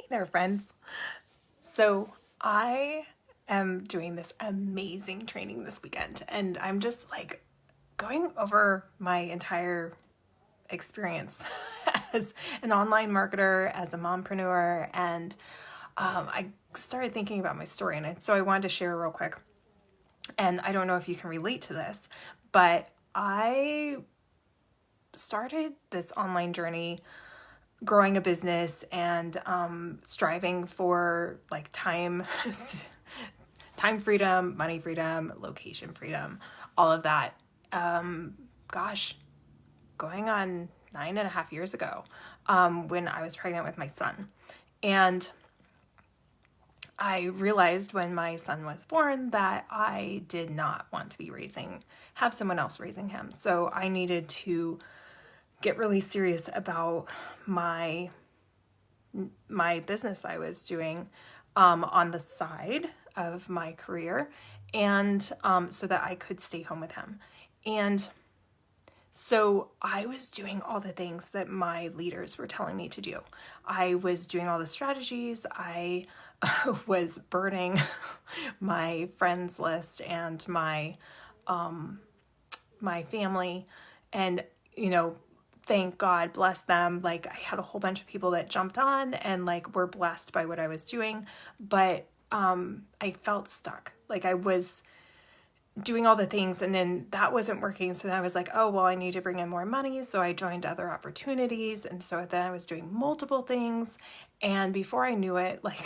there, friends. So I am doing this amazing training this weekend, and I'm just like going over my entire experience as an online marketer, as a mompreneur, and I started thinking about my story, and so I wanted to share real quick. And I don't know if you can relate to this, but I started this online journey growing a business and striving for like time freedom, money freedom, location freedom, all of that. Gosh, going on 9.5 years ago, when I was pregnant with my son. And I realized when my son was born that I did not want to have someone else raising him. So I needed to get really serious about my business I was doing on the side of my career, and so that I could stay home with him. And so I was doing all the things that my leaders were telling me to do. I was doing all the strategies. I was burning my friends list and my family, and thank God, bless them. Like, I had a whole bunch of people that jumped on and like were blessed by what I was doing, but I felt stuck. Like, I was doing all the things and then that wasn't working. So then I was like, oh, well, I need to bring in more money. So I joined other opportunities. And so then I was doing multiple things. And before I knew it, like,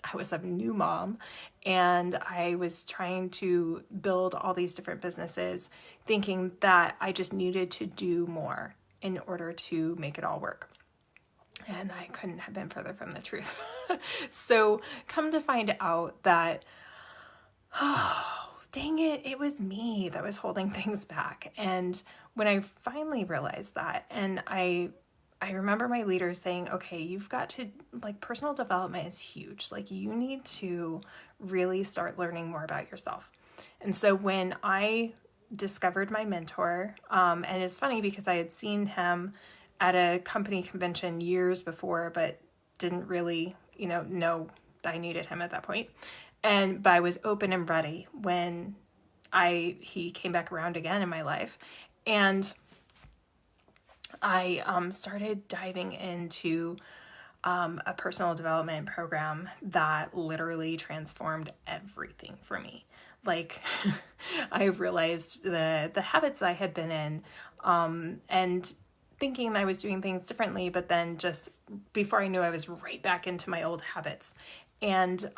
I was a new mom and I was trying to build all these different businesses, thinking that I just needed to do more in order to make it all work. And I couldn't have been further from the truth. So come to find out that, dang it, it was me that was holding things back. And when I finally realized that, and I remember my leader saying, okay, you've got to, like, personal development is huge. Like, you need to really start learning more about yourself. And so when I discovered my mentor, and it's funny because I had seen him at a company convention years before, but didn't really, know that I needed him at that point. But I was open and ready when he came back around again in my life. And I started diving into a personal development program that literally transformed everything for me. Like, I realized the habits I had been in, and thinking that I was doing things differently, but then just before I knew, I was right back into my old habits. And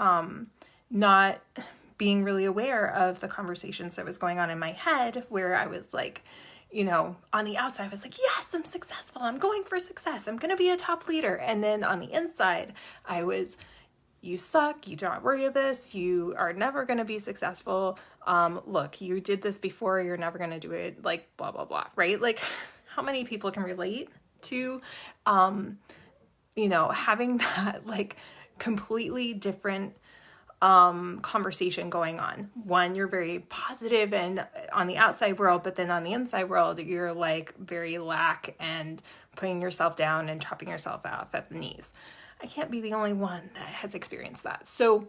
not being really aware of the conversations that was going on in my head, where I was like, on the outside, I was like, yes, I'm successful. I'm going for success. I'm going to be a top leader. And then on the inside, I was, you suck. You do not worry of this. You are never going to be successful. Look, you did this before. You're never going to do it. Like, blah, blah, blah. Right? Like, how many people can relate to, having that like completely different conversation going on. One, you're very positive and on the outside world, but then on the inside world, you're like very lack and putting yourself down and chopping yourself off at the knees. I can't be the only one that has experienced that. So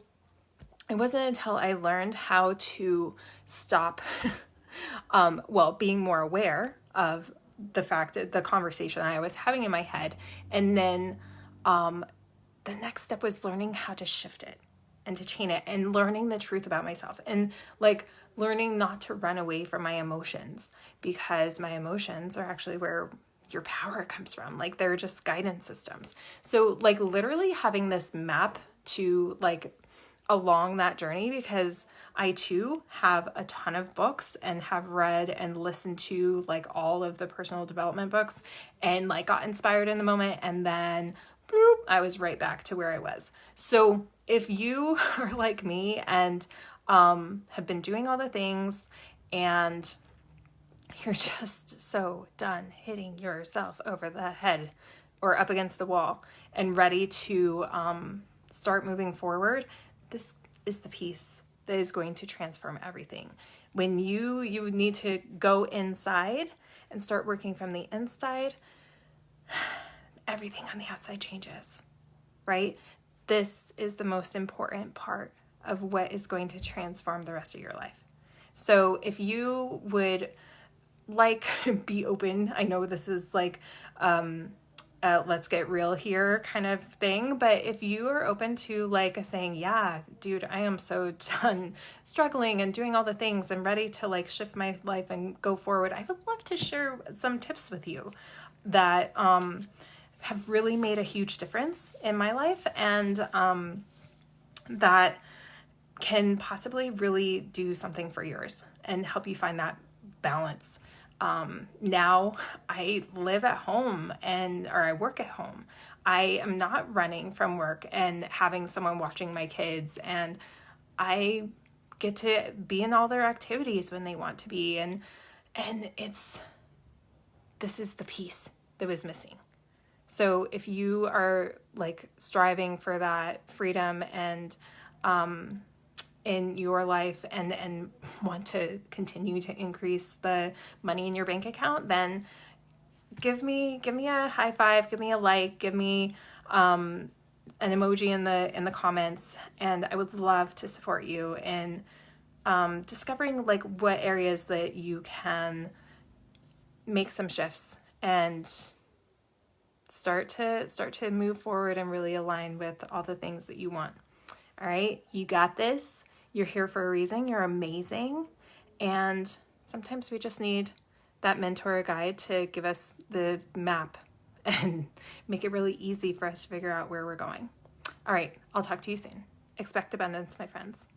it wasn't until I learned how to stop, being more aware of the fact that the conversation I was having in my head. And then the next step was learning how to shift it and to chain it, and learning the truth about myself, and like learning not to run away from my emotions, because my emotions are actually where your power comes from. Like, they're just guidance systems. So like literally having this map to like along that journey, because I too have a ton of books and have read and listened to like all of the personal development books and like got inspired in the moment, and then bloop, I was right back to where I was. So if you are like me and have been doing all the things and you're just so done hitting yourself over the head or up against the wall and ready to start moving forward, this is the piece that is going to transform everything. When you need to go inside and start working from the inside, everything on the outside changes, right? this is the most important part of what is going to transform the rest of your life. So if you would like be open, I know this is like let's get real here kind of thing, but if you are open to like saying, yeah, dude, I am so done struggling and doing all the things and ready to like shift my life and go forward, I would love to share some tips with you that have really made a huge difference in my life, and that can possibly really do something for yours and help you find that balance. Now I live at home or I work at home. I am not running from work and having someone watching my kids, and I get to be in all their activities when they want to be. And this is the piece that was missing. So if you are like striving for that freedom and in your life and want to continue to increase the money in your bank account, then give me a high five, give me a like, give me an emoji in the comments, and I would love to support you in discovering like what areas that you can make some shifts and start to move forward and really align with all the things that you want. All right, you got this. You're here for a reason. You're amazing. And sometimes we just need that mentor or guide to give us the map and make it really easy for us to figure out where we're going. All right, I'll talk to you soon. Expect abundance, my friends.